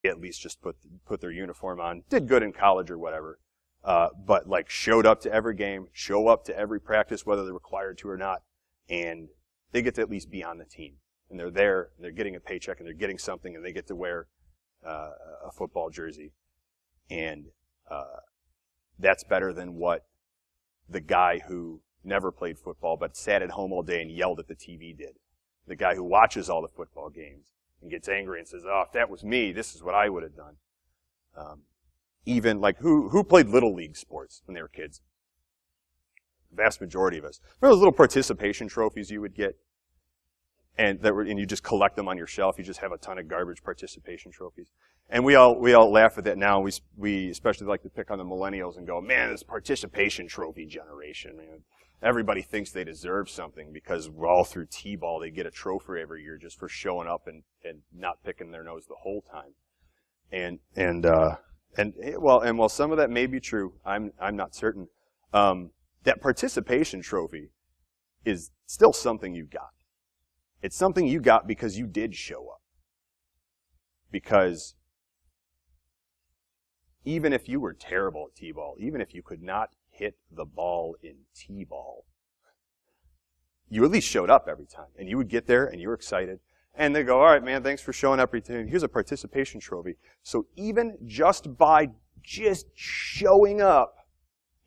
at least just put their uniform on, did good in college or whatever, but like showed up to every game, show up to every practice, whether they're required to or not, and they get to at least be on the team. And they're there, and they're getting a paycheck, and they're getting something, and they get to wear a football jersey. And that's better than what the guy who never played football but sat at home all day and yelled at the TV did. The guy who watches all the football games and gets angry and says, oh, if that was me, this is what I would have done. Even like who played little league sports when they were kids? The vast majority of us. Remember those little participation trophies you would get? And you just collect them on your shelf. You just have a ton of garbage participation trophies. And we all laugh at that now. We especially like to pick on the millennials and go, man, this participation trophy generation. Man, everybody thinks they deserve something because we're all through T-ball. They get a trophy every year just for showing up and not picking their nose the whole time. And while some of that may be true, I'm not certain. That participation trophy is still something you got. It's something you got because you did show up. Because even if you were terrible at T-ball, even if you could not hit the ball in T-ball, you at least showed up every time. And you would get there and you were excited. And they go, all right, man, thanks for showing up. Here's a participation trophy. So even just by just showing up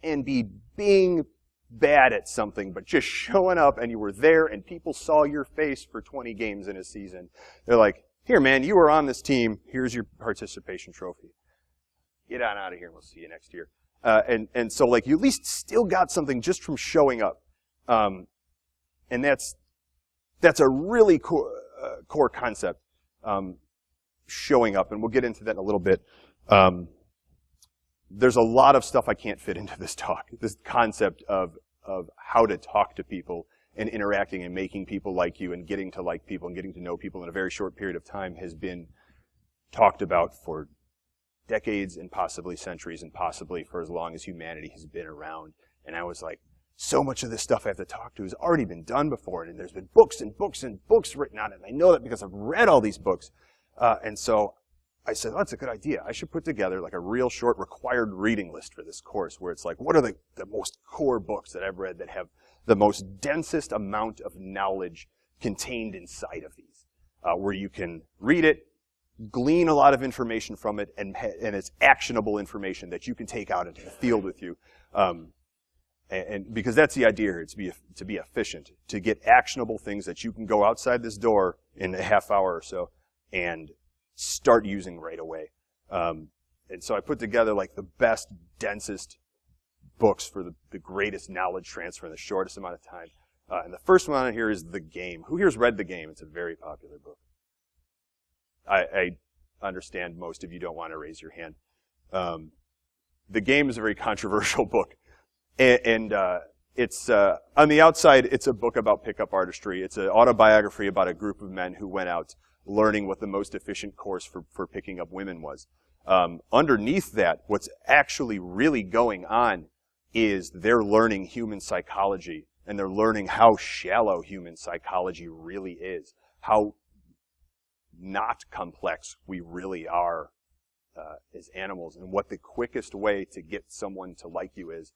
and being bad at something, but just showing up and you were there and people saw your face for 20 games in a season, they're like, here, man, you were on this team. Here's your participation trophy. Get on out of here and we'll see you next year. And so like you at least still got something just from showing up. And that's a really core concept, showing up, and we'll get into that in a little bit. There's a lot of stuff I can't fit into this talk. This concept of how to talk to people and interacting and making people like you and getting to like people and getting to know people in a very short period of time has been talked about for decades and possibly centuries and possibly for as long as humanity has been around. And I was like, so much of this stuff I have to talk to has already been done before, and there's been books and books and books written on it. And I know that because I've read all these books. And so I said, oh, that's a good idea. I should put together like a real short required reading list for this course where it's like, what are the most core books that I've read that have the most densest amount of knowledge contained inside of these, where you can read it, glean a lot of information from it, and it's actionable information that you can take out into the field with you. And because that's the idea here, to be efficient, to get actionable things that you can go outside this door in a half hour or so and start using right away. And so I put together like the best, densest books for the greatest knowledge transfer in the shortest amount of time. And the first one on here is The Game. Who here's read The Game? It's a very popular book. I understand most of you don't want to raise your hand. The Game is a very controversial book. And it's on the outside, it's a book about pickup artistry. It's an autobiography about a group of men who went out learning what the most efficient course for picking up women was. Underneath that, what's actually really going on is they're learning human psychology, and they're learning how shallow human psychology really is, how not complex we really are as animals, and what the quickest way to get someone to like you is.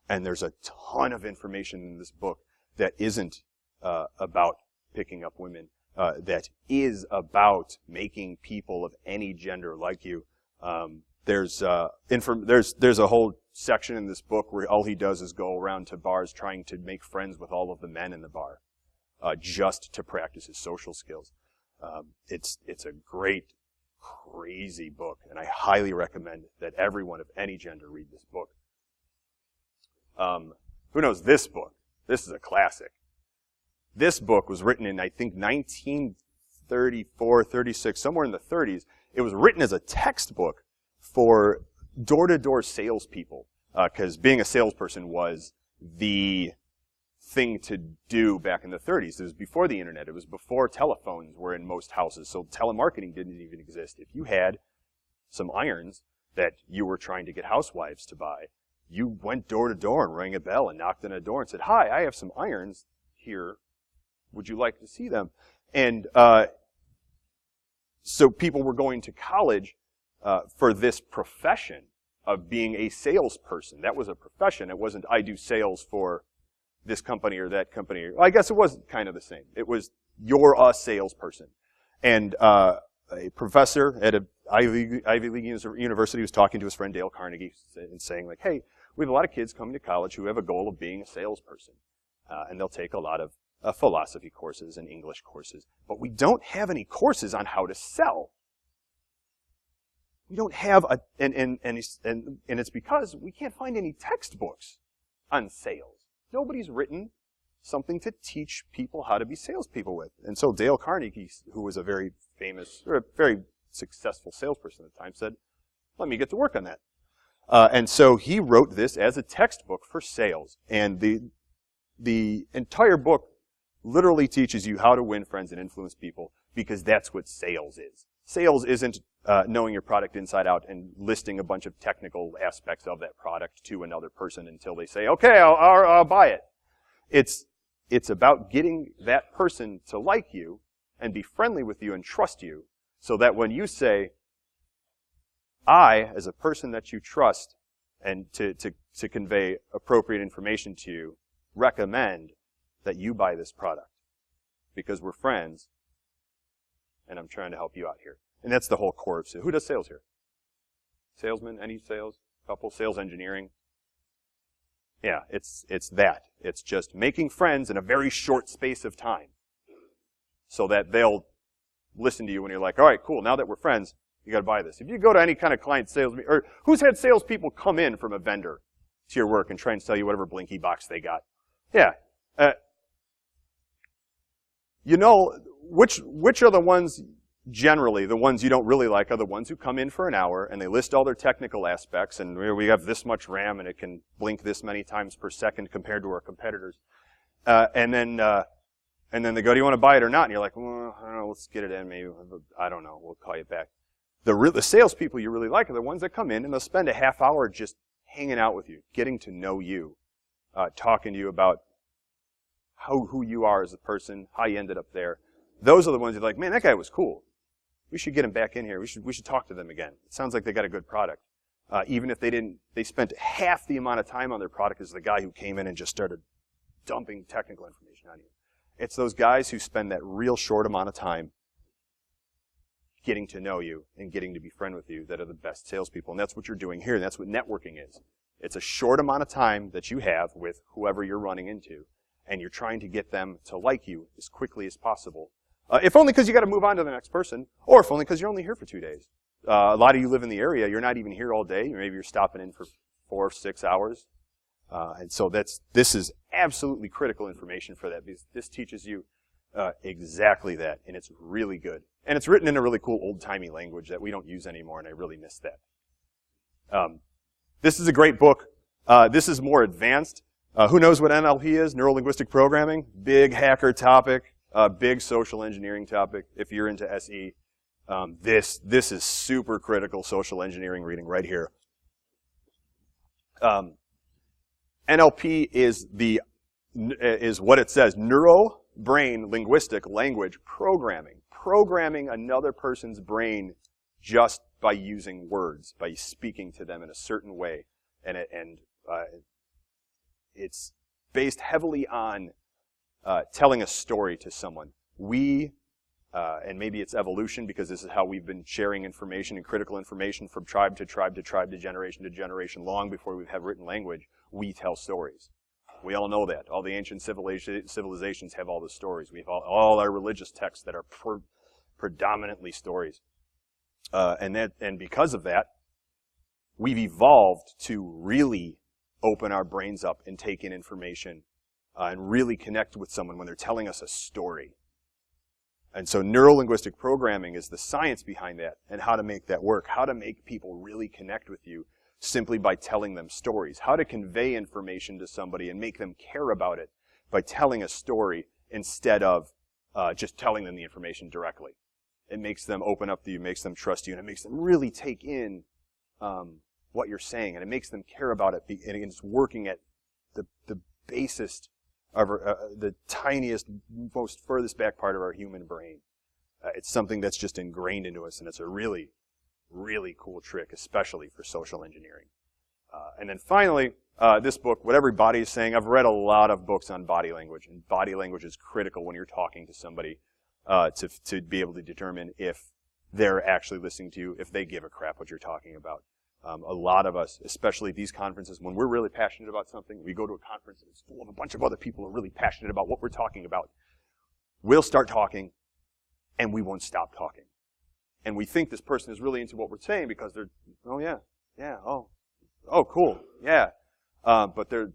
And there's a ton of information in this book that isn't about picking up women, that is about making people of any gender like you. There's a whole section in this book where all he does is go around to bars trying to make friends with all of the men in the bar, just to practice his social skills. It's a great, crazy book, and I highly recommend that everyone of any gender read this book. Who knows this book? This is a classic. This book was written in, I think, 1934, 36, somewhere in the 30s. It was written as a textbook for door-to-door salespeople, because being a salesperson was the thing to do back in the 30s. It was before the internet. It was before telephones were in most houses, so telemarketing didn't even exist. If you had some irons that you were trying to get housewives to buy, you went door to door and rang a bell and knocked on a door and said, hi, I have some irons here. Would you like to see them? And so people were going to college for this profession of being a salesperson. That was a profession. It wasn't, I do sales for this company or that company. Well, I guess it was kind of the same. It was, you're a salesperson. And a professor at an Ivy League university was talking to his friend Dale Carnegie and saying, like, hey, we have a lot of kids coming to college who have a goal of being a salesperson. And they'll take a lot of philosophy courses and English courses. But we don't have any courses on how to sell. We don't have and it's because we can't find any textbooks on sales. Nobody's written something to teach people how to be salespeople with. And so Dale Carnegie, who was a very famous, or a very successful salesperson at the time, said, let me get to work on that. And so he wrote this as a textbook for sales. And the entire book literally teaches you how to win friends and influence people, because that's what sales is. Sales isn't knowing your product inside out and listing a bunch of technical aspects of that product to another person until they say, okay, I'll buy it. It's about getting that person to like you and be friendly with you and trust you, so that when you say, I, as a person that you trust, and to convey appropriate information to you, recommend that you buy this product because we're friends and I'm trying to help you out here. And that's the whole core of sales. Who does sales here? Salesman? Any sales? Couple? Sales engineering? Yeah, it's that. It's just making friends in a very short space of time so that they'll listen to you when you're like, all right, cool, now that we're friends, you got to buy this. If you go to any kind of client sales, or who's had salespeople come in from a vendor to your work and try and sell you whatever blinky box they got? Yeah. You know, which are the ones, generally, the ones you don't really like are the ones who come in for an hour and they list all their technical aspects, and we have this much RAM and it can blink this many times per second compared to our competitors. And then they go, do you want to buy it or not? And you're like, well, I don't know, let's get it in, maybe, I don't know, we'll call you back. The salespeople you really like are the ones that come in and they'll spend a half hour just hanging out with you, getting to know you, talking to you about who you are as a person, how you ended up there. Those are the ones you're like, man, that guy was cool. We should get him back in here. We should talk to them again. It sounds like they got a good product. Even if they spent half the amount of time on their product as the guy who came in and just started dumping technical information on you. It's those guys who spend that real short amount of time getting to know you and getting to be friend with you that are the best salespeople. And that's what you're doing here, and that's what networking is. It's a short amount of time that you have with whoever you're running into, and you're trying to get them to like you as quickly as possible. If only because you got to move on to the next person, or if only because you're only here for 2 days. A lot of you live in the area, you're not even here all day. Maybe you're stopping in for 4 or 6 hours. And so this is absolutely critical information for that, because this teaches you exactly that, and it's really good. And it's written in a really cool old-timey language that we don't use anymore, and I really miss that. This is a great book. This is more advanced. Who knows what NLP is? Neuro-linguistic programming. Big hacker topic. Big social engineering topic. If you're into SE, this is super critical social engineering reading right here. NLP is what it says: neuro, brain, linguistic, language, programming. Programming another person's brain just by using words, by speaking to them in a certain way, and it's based heavily on telling a story to someone. And maybe it's evolution, because this is how we've been sharing information and critical information from tribe to tribe to tribe to generation long before we have written language. We tell stories. We all know that. All the ancient civilizations have all the stories. We have all our religious texts that are predominantly stories. And because of that, we've evolved to really open our brains up and take in information and really connect with someone when they're telling us a story. And so neuro-linguistic programming is the science behind that and how to make that work, how to make people really connect with you simply by telling them stories, how to convey information to somebody and make them care about it by telling a story instead of just telling them the information directly. It makes them open up to you, makes them trust you, and it makes them really take in what you're saying, and it makes them care about it, and it's working at the basest of the tiniest, most furthest back part of our human brain. It's something that's just ingrained into us, and it's a really, Really cool trick, especially for social engineering. And then finally, this book, What Everybody is Saying. I've read a lot of books on body language, and body language is critical when you're talking to somebody to be able to determine if they're actually listening to you, if they give a crap what you're talking about. A lot of us, especially these conferences, when we're really passionate about something, we go to a conference and it's full of a bunch of other people who are really passionate about what we're talking about. We'll start talking, and we won't stop talking. And we think this person is really into what we're saying because they're, oh yeah, oh cool, yeah. But they're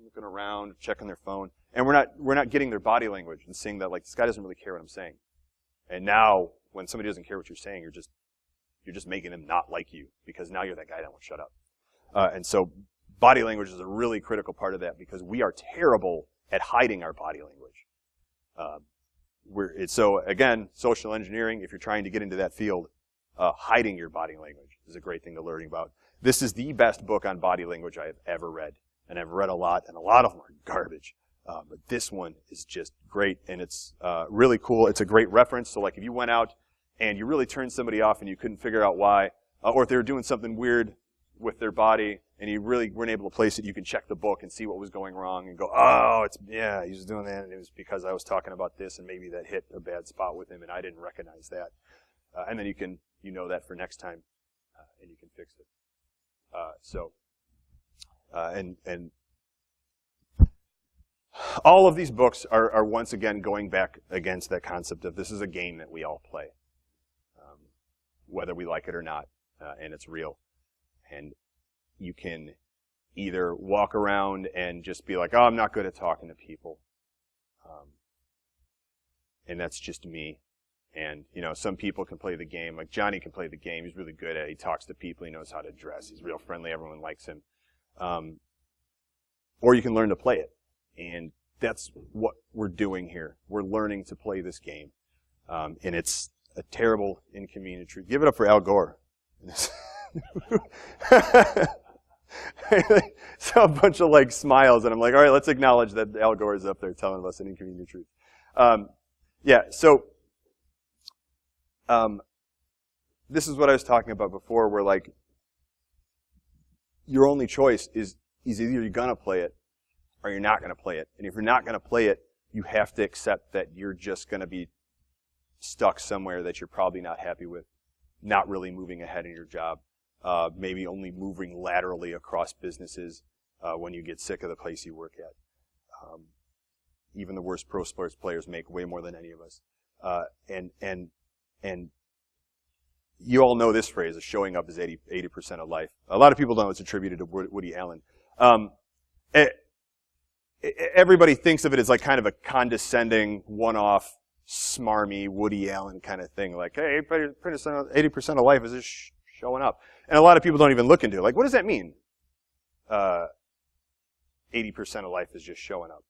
looking around, checking their phone, and we're not getting their body language and seeing that, like, this guy doesn't really care what I'm saying. And now, when somebody doesn't care what you're saying, you're just making them not like you because now you're that guy that won't shut up. And so body language is a really critical part of that because we are terrible at hiding our body language. So again, social engineering, if you're trying to get into that field, hiding your body language is a great thing to learn about. This is the best book on body language I have ever read. And I've read a lot, and a lot of them are garbage. But this one is just great, and it's really cool. It's a great reference. So like if you went out and you really turned somebody off and you couldn't figure out why, or if they were doing something weird with their body and you really weren't able to place it, you can check the book and see what was going wrong and go, oh, he was doing that, and it was because I was talking about this, and maybe that hit a bad spot with him, and I didn't recognize that. And then you know that for next time, and you can fix it. And all of these books are once again going back against that concept of this is a game that we all play, whether we like it or not, and it's real. And you can either walk around and just be like, oh, I'm not good at talking to people, and that's just me. And, some people can play the game. Like Johnny can play the game. He's really good at it. He talks to people. He knows how to dress. He's real friendly. Everyone likes him. Or you can learn to play it. And that's what we're doing here. We're learning to play this game. And it's a terrible, inconvenient truth. Give it up for Al Gore. So a bunch of smiles, and I'm like, all right, let's acknowledge that Al Gore is up there telling us an inconvenient truth. This is what I was talking about before, where your only choice is either you're gonna play it or you're not gonna play it. And if you're not gonna play it, you have to accept that you're just gonna be stuck somewhere that you're probably not happy with, not really moving ahead in your job, maybe only moving laterally across businesses when you get sick of the place you work at. Even the worst pro sports players make way more than any of us. And you all know this phrase, showing up is 80% of life. A lot of people don't know it's attributed to Woody Allen. Everybody thinks of it as kind of a condescending, one-off, smarmy Woody Allen kind of thing. Like, hey, 80% of life is just showing up. And a lot of people don't even look into it. Like, what does that mean? 80% of life is just showing up.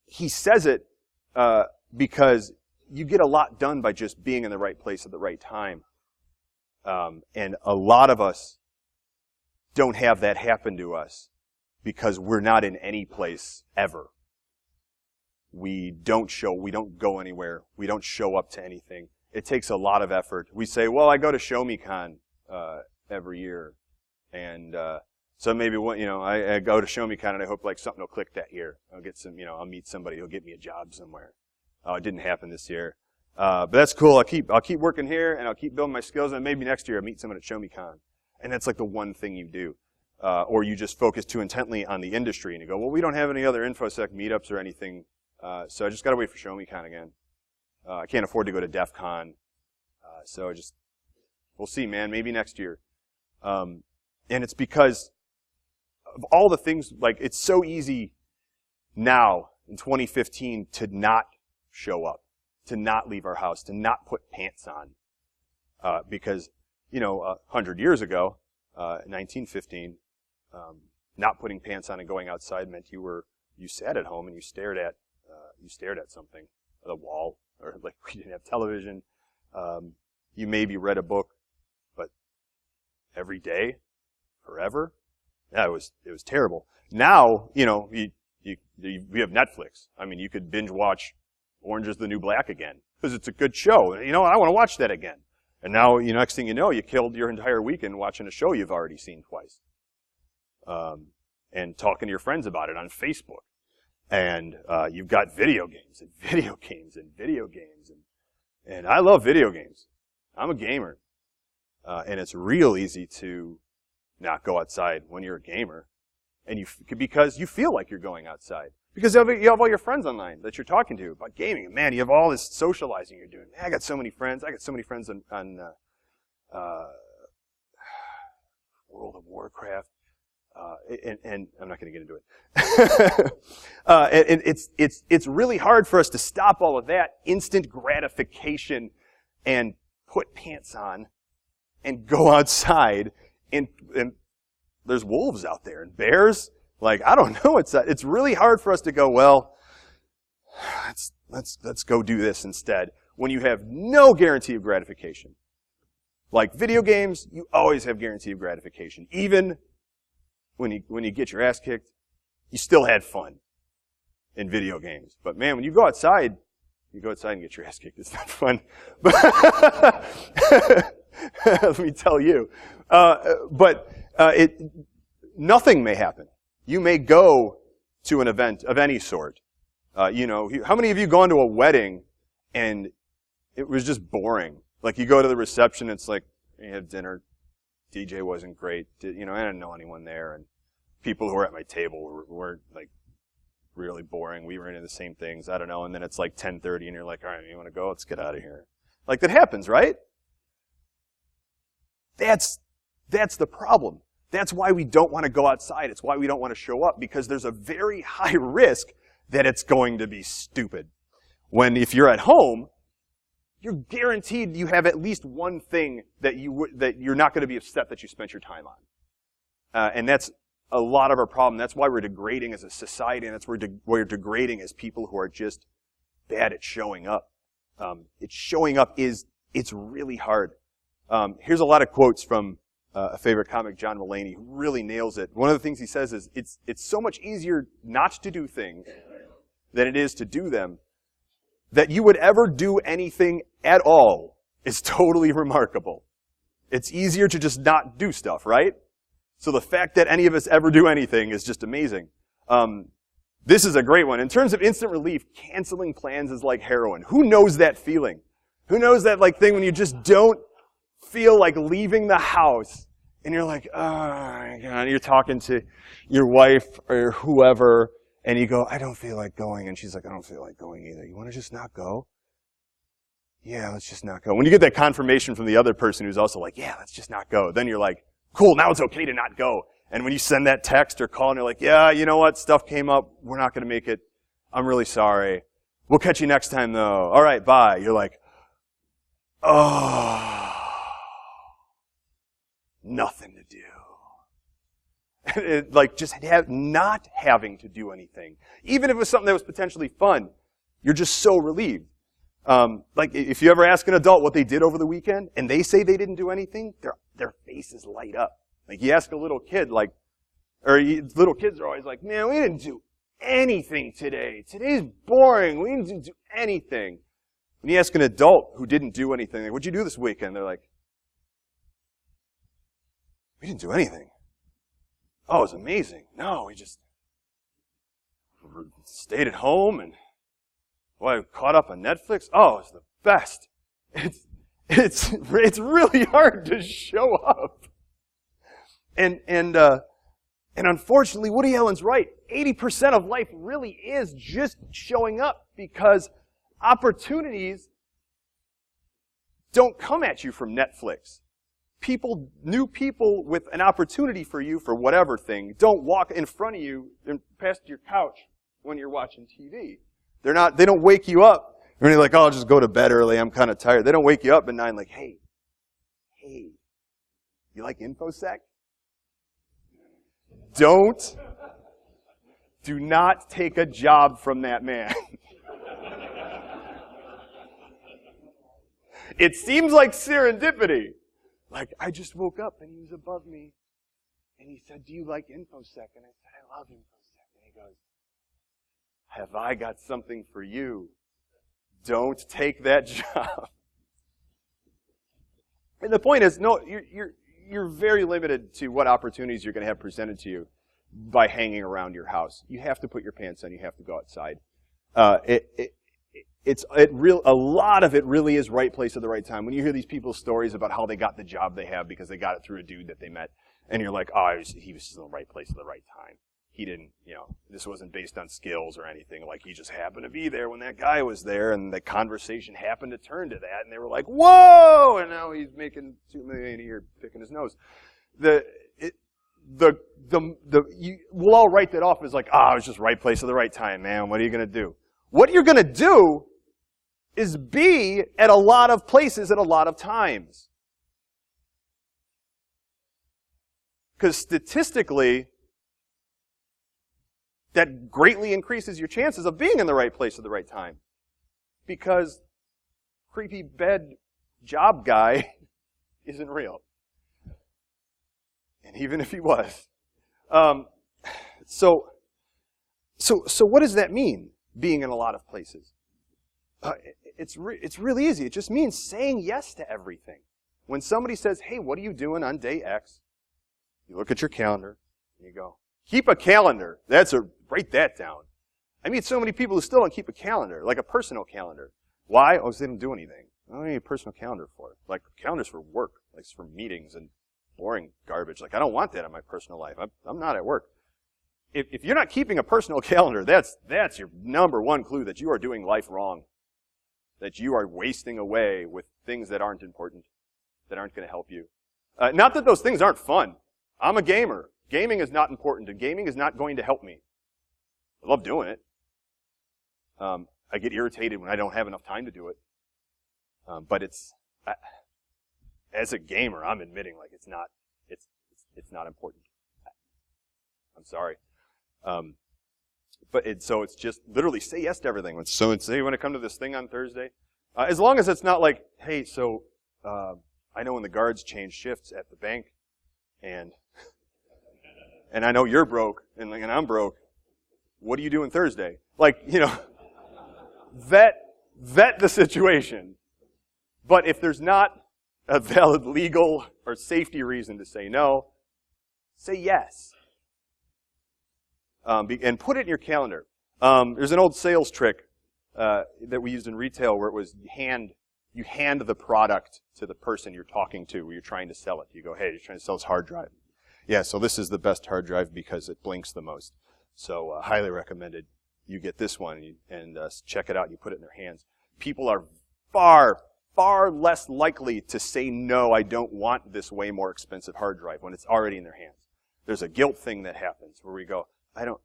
He says it because you get a lot done by just being in the right place at the right time. And a lot of us don't have that happen to us because we're not in any place ever. We don't go anywhere. We don't show up to anything. It takes a lot of effort. We say, well, I go to ShowMeCon every year. And so maybe, I go to ShowMeCon and I hope something will click that year. I'll get I'll meet somebody who'll get me a job somewhere. Oh, it didn't happen this year. But that's cool. I'll keep working here and I'll keep building my skills, and maybe next year I'll meet someone at ShowMeCon. And that's the one thing you do. Or you just focus too intently on the industry and you go, well, we don't have any other Infosec meetups or anything, so I just gotta wait for ShowMeCon again. I can't afford to go to DEF CON. So we'll see, man, maybe next year. And it's because of all the things, it's so easy now in 2015 to not show up, to not leave our house, to not put pants on. Because, 100 years ago, 1915, not putting pants on and going outside meant you sat at home and you stared at something, the wall, or we didn't have television. You maybe read a book, but every day, forever, yeah, it was terrible. Now, we have Netflix. I mean, you could binge watch Orange is the New Black again. because it's a good show. You know, I want to watch that again. And now, next thing you know, you killed your entire weekend watching a show you've already seen twice. And talking to your friends about it on Facebook. And you've got video games and video games and video games. And I love video games. I'm a gamer. And it's real easy to not go outside when you're a gamer. And because you feel like you're going outside. Because you have all your friends online that you're talking to about gaming. And man, you have all this socializing you're doing. Man, I got so many friends. I got so many friends on World of Warcraft. And I'm not going to get into it. And it's really hard for us to stop all of that instant gratification and put pants on and go outside. And there's wolves out there and bears. Like, I don't know. It's really hard for us to go, well, let's go do this instead when you have no guarantee of gratification. Like video games, you always have guarantee of gratification. Even when you get your ass kicked, you still had fun in video games. But man, when you go outside and get your ass kicked. It's not fun. But let me tell you. Nothing may happen. You may go to an event of any sort. How many of you gone to a wedding and it was just boring? Like you go to the reception, it's like you have dinner. DJ wasn't great. I didn't know anyone there, and people who were at my table were like really boring. We were into the same things. I don't know. And then it's like 10:30, and you're like, all right, you want to go? Let's get out of here. Like that happens, right? That's the problem. That's why we don't want to go outside. It's why we don't want to show up, because there's a very high risk that it's going to be stupid. When if you're at home, you're guaranteed you have at least one thing that you're not going to be upset that you spent your time on. And that's a lot of our problem. That's why we're degrading as a society, and that's why we're degrading as people who are just bad at showing up. It's really hard. Here's a lot of quotes from a favorite comic, John Mulaney, who really nails it. One of the things he says is, it's so much easier not to do things than it is to do them. That you would ever do anything at all is totally remarkable. It's easier to just not do stuff, right? So the fact that any of us ever do anything is just amazing. This is a great one. In terms of instant relief, canceling plans is like heroin. Who knows that feeling? Who knows that thing when you just don't feel like leaving the house and you're like, oh my God, you're talking to your wife or whoever, and you go, I don't feel like going. And she's like, I don't feel like going either. You want to just not go? Yeah, let's just not go. When you get that confirmation from the other person who's also like, yeah, let's just not go, then you're like, cool, now it's okay to not go. And when you send that text or call and you're like, yeah, you know what, stuff came up, we're not going to make it. I'm really sorry. We'll catch you next time though. All right, bye. You're like, oh, nothing to do. Not having to do anything. Even if it was something that was potentially fun, you're just so relieved. If you ever ask an adult what they did over the weekend, and they say they didn't do anything, their faces light up. Like you ask a little kid, little kids are always like, man, we didn't do anything today. Today's boring. We didn't do anything. When you ask an adult who didn't do anything, like, what'd you do this weekend? They're like, we didn't do anything. Oh, it was amazing. No, we just stayed at home and caught up on Netflix. Oh, it's the best. It's really hard to show up. And unfortunately, Woody Allen's right. 80% of life really is just showing up, because opportunities don't come at you from Netflix. New people with an opportunity for you for whatever thing don't walk in front of you and past your couch when you're watching TV. They don't wake you up. And you're like, oh, I'll just go to bed early. I'm kind of tired. They don't wake you up at 9 like, hey, you like Infosec? Do not take a job from that man. It seems like serendipity. Like, I just woke up and he was above me. And he said, do you like Infosec? And I said, I love Infosec. And he goes, have I got something for you? Don't take that job. And the point is, no, you're very limited to what opportunities you're going to have presented to you by hanging around your house. You have to put your pants on. You have to go outside. A lot of it really is right place at the right time. When you hear these people's stories about how they got the job they have because they got it through a dude that they met, and you're like, oh, he was just in the right place at the right time. He didn't, this wasn't based on skills or anything. Like, he just happened to be there when that guy was there, and the conversation happened to turn to that, and they were like, whoa! And now he's making $2 million a year picking his nose. We'll all write that off as like, it was just right place at the right time, man. What are you going to do? What you're going to do is be at a lot of places at a lot of times. Because statistically, that greatly increases your chances of being in the right place at the right time. Because creepy bed job guy isn't real. And even if he was. So what does that mean, being in a lot of places? It's really easy. It just means saying yes to everything. When somebody says, hey, what are you doing on day X? You look at your calendar, and you go, keep a calendar. Write that down. I meet so many people who still don't keep a calendar, like a personal calendar. Why? Oh, because they don't do anything. I don't need a personal calendar for it. Like, calendar's for work. Like, it's for meetings and boring garbage. Like, I don't want that in my personal life. I'm not at work. If you're not keeping a personal calendar, that's your number one clue that you are doing life wrong. That you are wasting away with things that aren't important, that aren't going to help you. Not that those things aren't fun. I'm a gamer. Gaming is not important, and gaming is not going to help me. I love doing it. I get irritated when I don't have enough time to do it. But as a gamer, I'm admitting like it's not important. I'm sorry. So it's just literally say yes to everything. So say you want to come to this thing on Thursday, as long as it's not like, hey, so I know when the guards change shifts at the bank, and I know you're broke and I'm broke. What are you doing Thursday? Like, vet the situation. But if there's not a valid legal or safety reason to say no, say yes. And put it in your calendar. There's an old sales trick that we used in retail where it was you hand the product to the person you're talking to, where you're trying to sell it. You go, hey, you're trying to sell this hard drive. Yeah, so this is the best hard drive because it blinks the most. So highly recommended you get this one and check it out and you put it in their hands. People are far, far less likely to say, no, I don't want this way more expensive hard drive when it's already in their hands. There's a guilt thing that happens where we go, I don't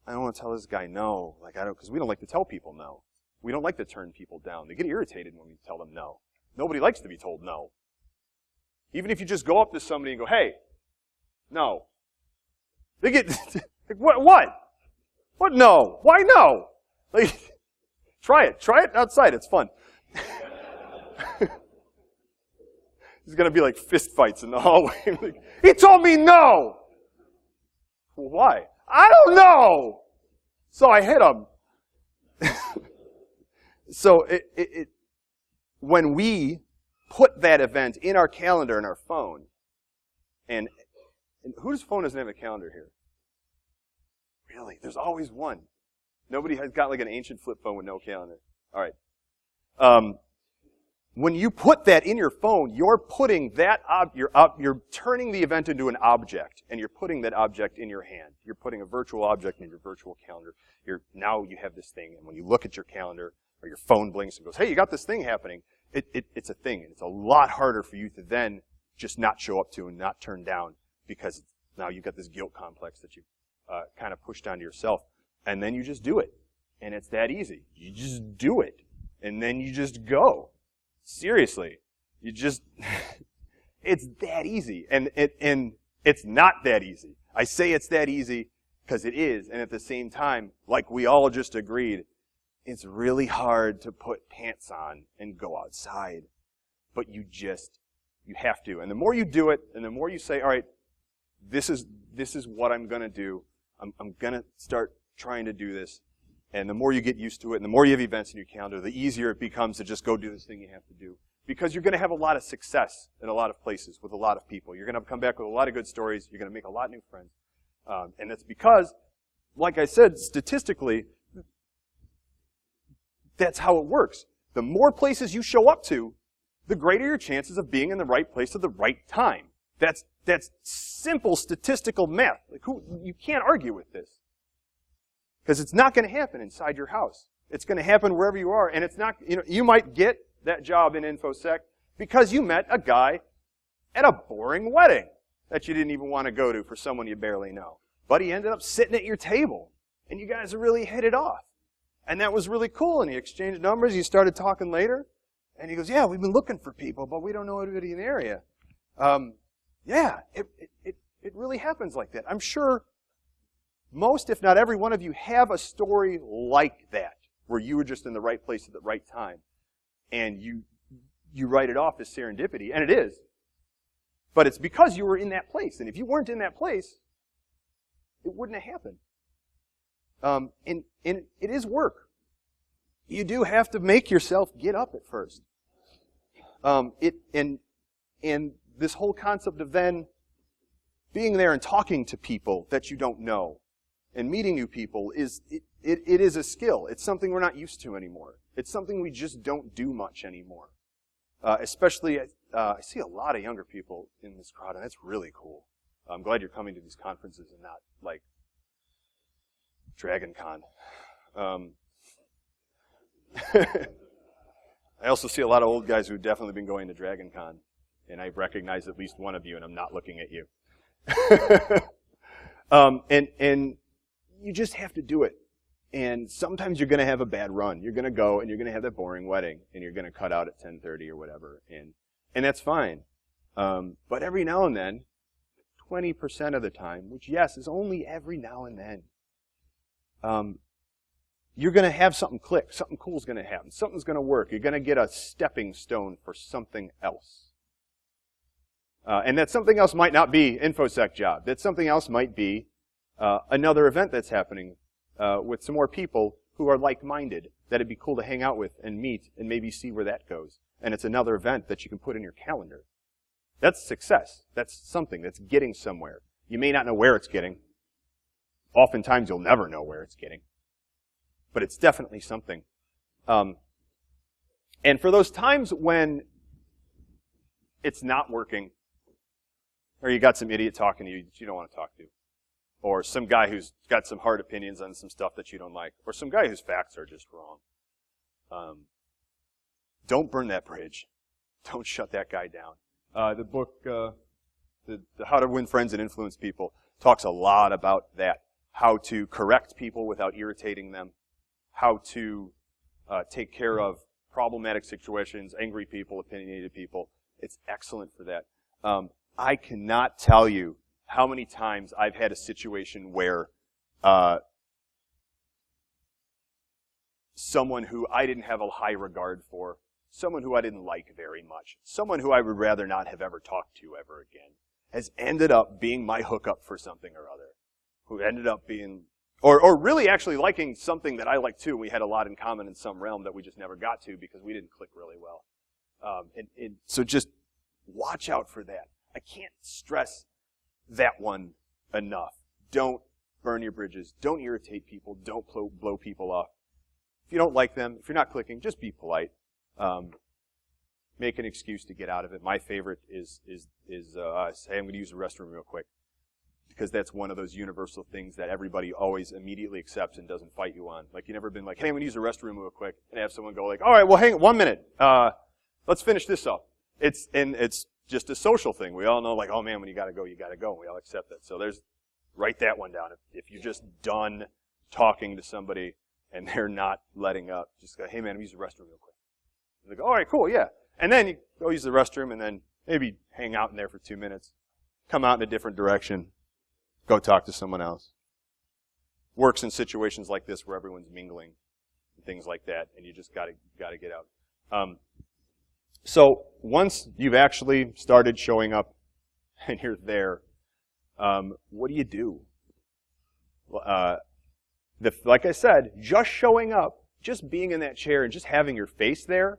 want to tell this guy no. Because we don't like to tell people no. We don't like to turn people down. They get irritated when we tell them no. Nobody likes to be told no. Even if you just go up to somebody and go, hey, no. They get, what? What no? Why no? Like, try it outside. It's fun. There's going to be like fist fights in the hallway. Like, he told me no! Well, why? I don't know! So I hit him. So when we put that event in our calendar in our phone, and whose phone doesn't have a calendar here? Really? There's always one. Nobody has got like an ancient flip phone with no calendar. All right. When you put that in your phone, you're putting that you're turning the event into an object, and you're putting that object in your hand. You're putting a virtual object in your virtual calendar. Now you have this thing, and when you look at your calendar, or your phone blinks and goes, hey, you got this thing happening, it's a thing, and it's a lot harder for you to then just not show up to and not turn down, because now you've got this guilt complex that you've kind of pushed onto yourself. And then you just do it. And it's that easy. You just do it. And then you just go. Seriously. It's that easy. And it's not that easy. I say it's that easy because it is. And at the same time, like we all just agreed, it's really hard to put pants on and go outside. But you have to. And the more you do it, and the more you say, all right, this is what I'm going to do. I'm going to start trying to do this. And the more you get used to it, and the more you have events in your calendar, the easier it becomes to just go do this thing you have to do. Because you're going to have a lot of success in a lot of places with a lot of people. You're going to come back with a lot of good stories. You're going to make a lot of new friends. And that's because, like I said, statistically, that's how it works. The more places you show up to, the greater your chances of being in the right place at the right time. That's simple statistical math. Like you can't argue with this. Because it's not going to happen inside your house. It's going to happen wherever you are. And it's not, you might get that job in Infosec because you met a guy at a boring wedding that you didn't even want to go to for someone you barely know. But he ended up sitting at your table. And you guys really hit it off. And that was really cool. And he exchanged numbers. You started talking later. And he goes, yeah, we've been looking for people, but we don't know anybody in the area. Yeah, it really happens like that. I'm sure most, if not every one of you, have a story like that, where you were just in the right place at the right time. And you write it off as serendipity, and it is. But it's because you were in that place. And if you weren't in that place, it wouldn't have happened. And it is work. You do have to make yourself get up at first. And this whole concept of then being there and talking to people that you don't know and meeting new people it is a skill. It's something we're not used to anymore. It's something we just don't do much anymore. Especially, I see a lot of younger people in this crowd, and that's really cool. I'm glad you're coming to these conferences and not like DragonCon. I also see a lot of old guys who've definitely been going to DragonCon, and I recognize at least one of you, and I'm not looking at you. And you just have to do it. And sometimes you're going to have a bad run. You're going to go, and you're going to have that boring wedding, and you're going to cut out at 10:30 or whatever, and that's fine. But every now and then, 20% of the time, which yes, is only every now and then, you're going to have something click. Something cool is going to happen. Something's going to work. You're going to get a stepping stone for something else. And that something else might not be Infosec job. That something else might be another event that's happening with some more people who are like-minded that it'd be cool to hang out with and meet and maybe see where that goes. And it's another event that you can put in your calendar. That's success. That's something. That's getting somewhere. You may not know where it's getting. Oftentimes you'll never know where it's getting. But it's definitely something. And for those times when it's not working, or you got some idiot talking to you that you don't want to talk to, or some guy who's got some hard opinions on some stuff that you don't like, or some guy whose facts are just wrong, don't burn that bridge. Don't shut that guy down. The book, the How to Win Friends and Influence People, talks a lot about that. How to correct people without irritating them. How to take care of problematic situations, angry people, opinionated people. It's excellent for that. I cannot tell you how many times I've had a situation where someone who I didn't have a high regard for, someone who I didn't like very much, someone who I would rather not have ever talked to ever again, has ended up being my hookup for something or other, who ended up being, or really actually liking something that I like too. We had a lot in common in some realm that we just never got to because we didn't click really well. So just watch out for that. I can't stress that one enough. Don't burn your bridges. Don't irritate people. Don't blow people off. If you don't like them, if you're not clicking, just be polite. Make an excuse to get out of it. My favorite is say, I'm going to use the restroom real quick. Because that's one of those universal things that everybody always immediately accepts and doesn't fight you on. Like, you never been like, hey, I'm going to use the restroom real quick, and have someone go like, all right, well, hang on 1 minute. Let's finish this up. It's just a social thing. We all know, like, oh man, when you gotta go, and we all accept that. So write that one down. If you're just done talking to somebody and they're not letting up, just go, hey man, I'm using the restroom real quick. And they go, all right, cool, yeah. And then you go use the restroom and then maybe hang out in there for 2 minutes, come out in a different direction, go talk to someone else. Works in situations like this where everyone's mingling and things like that, and you just gotta get out. So once you've actually started showing up and you're there, what do you do? Like I said, just showing up, just being in that chair and just having your face there,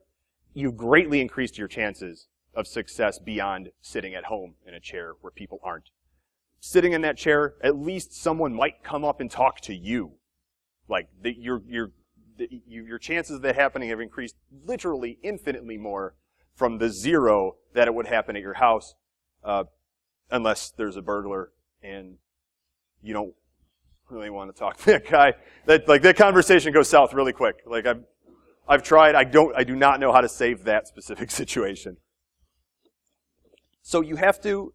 you've greatly increased your chances of success beyond sitting at home in a chair where people aren't. Sitting in that chair, at least someone might come up and talk to you. Like, your chances of that happening have increased literally infinitely more from the 0 that it would happen at your house, unless there's a burglar and you don't really want to talk to that guy. That conversation goes south really quick. Like, I've tried. I do not know how to save that specific situation. So you have to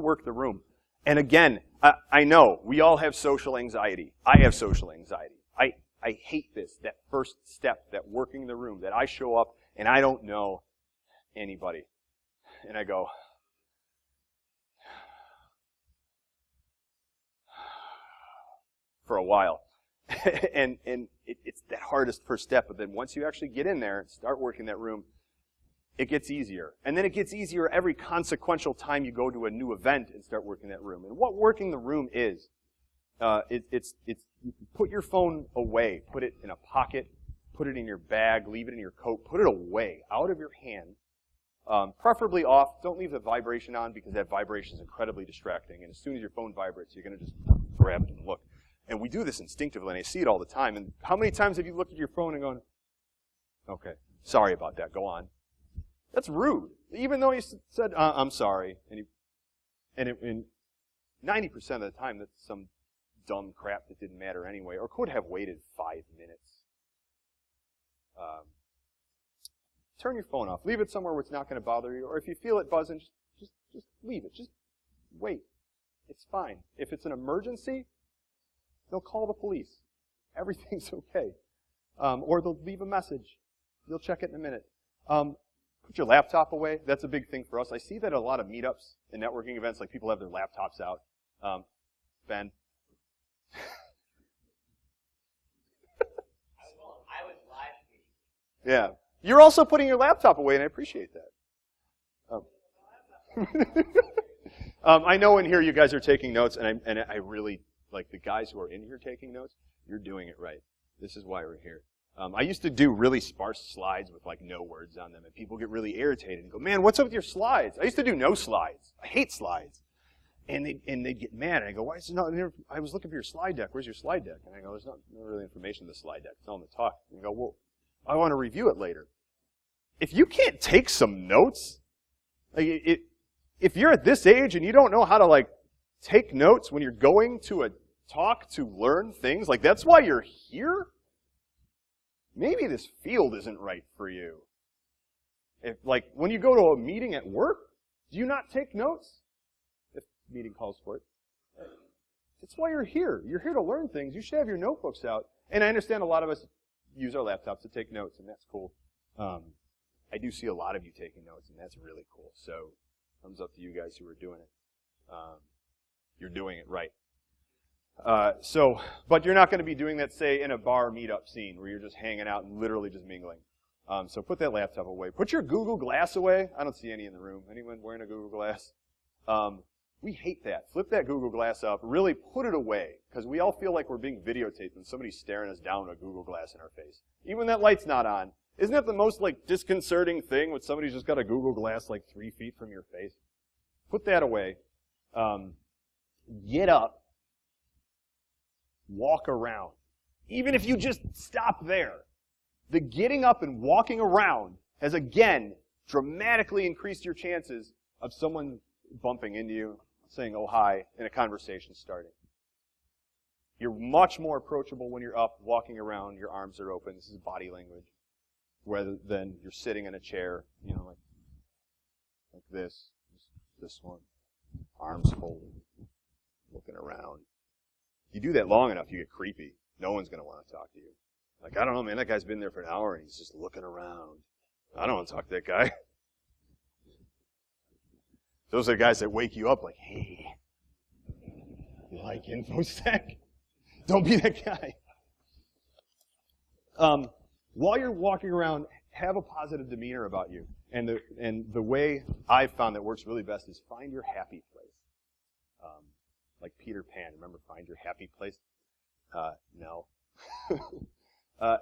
work the room. And again, I know we all have social anxiety. I have social anxiety. I hate this, that first step, that working the room, that I show up and I don't know anybody. And I go, for a while. and it's that hardest first step. But then once you actually get in there and start working that room, it gets easier. And then it gets easier every consequential time you go to a new event and start working that room. And what working the room is, it's you put your phone away, put it in a pocket, put it in your bag, leave it in your coat, put it away, out of your hand, preferably off. Don't leave the vibration on because that vibration is incredibly distracting. And as soon as your phone vibrates, you're going to just grab it and look. And we do this instinctively, and I see it all the time. And how many times have you looked at your phone and gone, okay, sorry about that, go on. That's rude. Even though you said, I'm sorry. And 90% of the time, that's some dumb crap that didn't matter anyway, or could have waited 5 minutes. Turn your phone off. Leave it somewhere where it's not going to bother you. Or if you feel it buzzing, just leave it. Just wait. It's fine. If it's an emergency, they'll call the police. Everything's okay. Or they'll leave a message. You'll check it in a minute. Put your laptop away. That's a big thing for us. I see that at a lot of meetups and networking events, like people have their laptops out. Ben? I was live tweeting. Yeah. You're also putting your laptop away, and I appreciate that. I know in here you guys are taking notes, and I really, like the guys who are in here taking notes, you're doing it right. This is why we're here. I used to do really sparse slides with like no words on them, and people get really irritated and go, man, what's up with your slides? I used to do no slides. I hate slides. And they'd get mad, and I go, why is it not there? I was looking for your slide deck. Where's your slide deck? And I go, there's not really information in the slide deck. It's on the talk. And I go, well, I want to review it later. If you can't take some notes, like if you're at this age and you don't know how to like take notes when you're going to a talk to learn things, like that's why you're here, maybe this field isn't right for you. If, like, when you go to a meeting at work, do you not take notes? If the meeting calls for it. That's why you're here. You're here to learn things. You should have your notebooks out. And I understand a lot of us use our laptops to take notes, and that's cool. I do see a lot of you taking notes, and that's really cool. So, thumbs up to you guys who are doing it. You're doing it right. But you're not going to be doing that, say, in a bar meetup scene where you're just hanging out and literally just mingling. So put that laptop away. Put your Google Glass away. I don't see any in the room. Anyone wearing a Google Glass? We hate that. Flip that Google Glass up. Really put it away, because we all feel like we're being videotaped when somebody's staring us down with a Google Glass in our face. Even when that light's not on. Isn't that the most like disconcerting thing when somebody's just got a Google Glass like 3 feet from your face? Put that away. Get up. Walk around. Even if you just stop there. The getting up and walking around has again dramatically increased your chances of someone bumping into you, saying, oh, hi, and a conversation starting. You're much more approachable when you're up, walking around, your arms are open. This is body language. Rather than you're sitting in a chair, you know, like this one, arms folded, looking around. You do that long enough, you get creepy. No one's going to want to talk to you. Like, I don't know, man, that guy's been there for an hour and he's just looking around. I don't want to talk to that guy. Those are the guys that wake you up like, hey, you like Infosec? Don't be that guy. While you're walking around, have a positive demeanor about you. And the way I've found that works really best is find your happy place. Like Peter Pan, remember, find your happy place? No.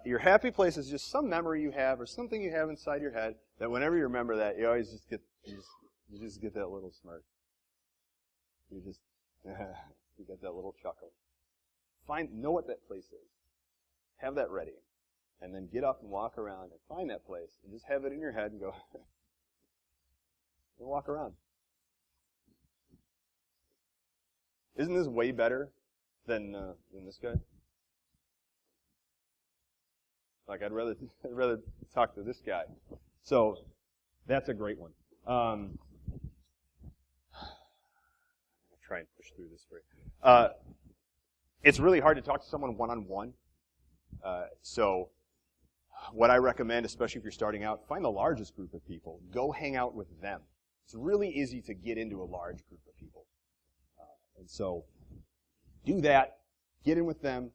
Your happy place is just some memory you have or something you have inside your head that whenever you remember that, you always just get that little smirk. You just you get that little chuckle. Know what that place is. Have that ready. And then get up and walk around and find that place and just have it in your head and go and walk around. Isn't this way better than this guy? Like I'd rather talk to this guy. So that's a great one. I'm gonna try and push through this for you. It's really hard to talk to someone one-on-one. So what I recommend, especially if you're starting out, find the largest group of people. Go hang out with them. It's really easy to get into a large group of people. And so do that. Get in with them.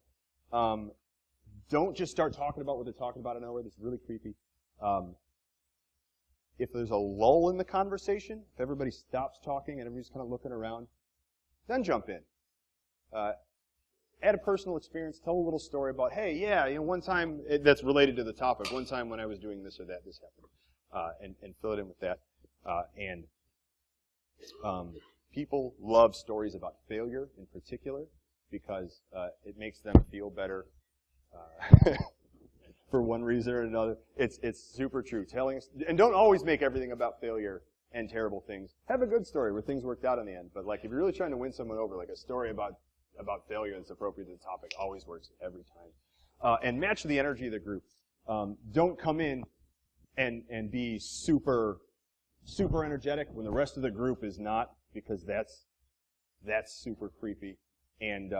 Don't just start talking about what they're talking about in nowhere. That's really creepy. If there's a lull in the conversation, if everybody stops talking and everybody's kind of looking around, then jump in. Add a personal experience. Tell a little story about, hey, yeah, one time that's related to the topic. One time when I was doing this or that, this happened, and fill it in with that. People love stories about failure in particular because it makes them feel better. For one reason or another. It's super true. And don't always make everything about failure and terrible things. Have a good story where things worked out in the end. But like if you're really trying to win someone over, like a story about failure that's appropriate to the topic always works every time. And match the energy of the group. Don't come in and be super energetic when the rest of the group is not, because that's super creepy. And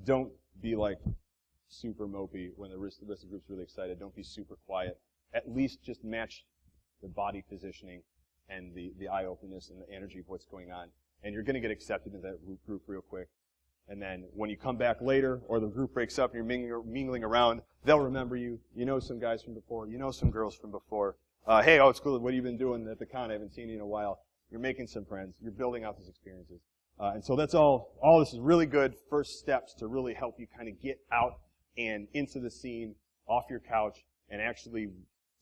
don't be like super mopey when the rest of the group's really excited. Don't be super quiet. At least just match the body positioning and the eye openness and the energy of what's going on. And you're going to get accepted into that group real quick. And then when you come back later or the group breaks up and you're mingling around, they'll remember you. You know some guys from before. You know some girls from before. Hey, it's cool. What have you been doing at the con? I haven't seen you in a while. You're making some friends. You're building out these experiences. And so that's all this is really good first steps to really help you kind of get out and into the scene, off your couch, and actually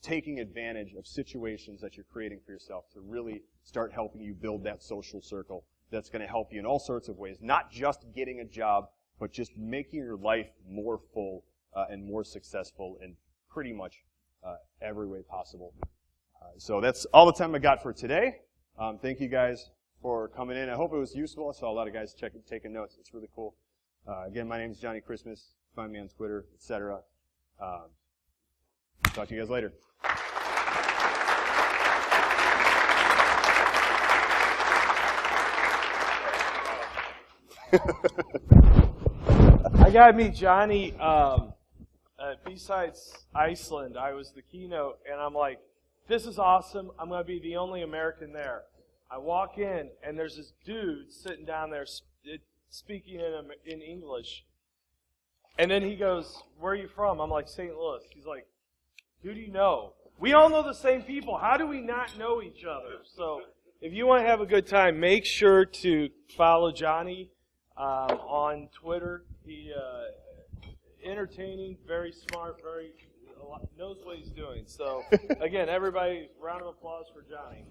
taking advantage of situations that you're creating for yourself to really start helping you build that social circle that's going to help you in all sorts of ways, not just getting a job, but just making your life more full and more successful in pretty much every way possible. So that's all the time I got for today. Thank you guys for coming in. I hope it was useful. I saw a lot of guys taking notes. It's really cool. Again, my name is Johnny Christmas. Find me on Twitter, etc. Talk to you guys later. I got to meet Johnny at B-Sides Iceland. I was the keynote, and I'm like, this is awesome. I'm going to be the only American there. I walk in, and there's this dude sitting down there speaking in English. And then he goes, where are you from? I'm like, St. Louis. He's like, who do you know? We all know the same people. How do we not know each other? So if you want to have a good time, make sure to follow Johnny on Twitter. He entertaining, very smart, knows what he's doing. So again, everybody, round of applause for Johnny.